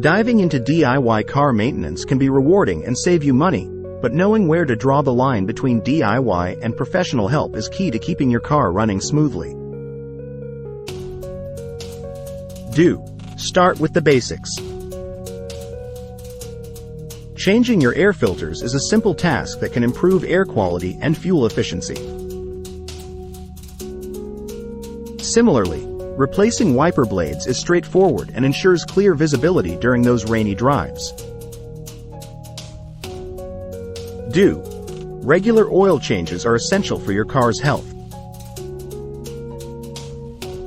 Diving into DIY car maintenance can be rewarding and save you money, but knowing where to draw the line between DIY and professional help is key to keeping your car running smoothly. Start with the basics. Changing your air filters is a simple task that can improve air quality and fuel efficiency. Similarly, replacing wiper blades is straightforward and ensures clear visibility during those rainy drives. Regular oil changes are essential for your car's health.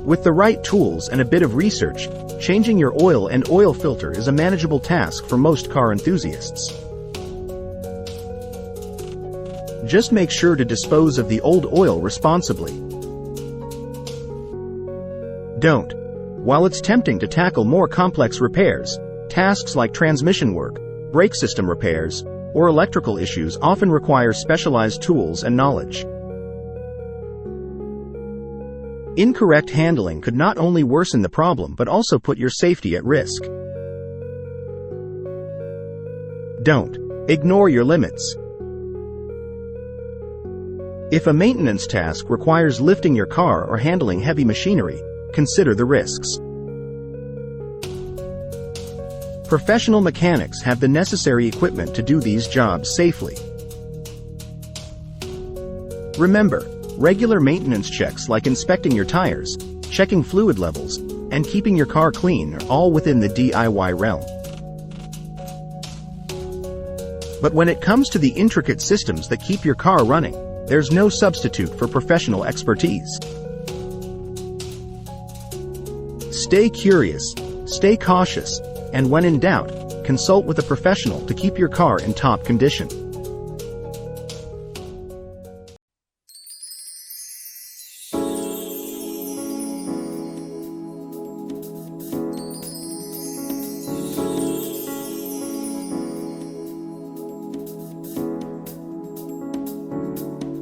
With the right tools and a bit of research, changing your oil and oil filter is a manageable task for most car enthusiasts. Just make sure to dispose of the old oil responsibly. While it's tempting to tackle more complex repairs, tasks like transmission work, brake system repairs, or electrical issues often require specialized tools and knowledge. Incorrect handling could not only worsen the problem but also put your safety at risk. Ignore your limits. If a maintenance task requires lifting your car or handling heavy machinery, consider the risks. Professional mechanics have the necessary equipment to do these jobs safely. Remember, regular maintenance checks like inspecting your tires, checking fluid levels, and keeping your car clean are all within the DIY realm. But when it comes to the intricate systems that keep your car running, there's no substitute for professional expertise. Stay curious, stay cautious, and when in doubt, consult with a professional to keep your car in top condition.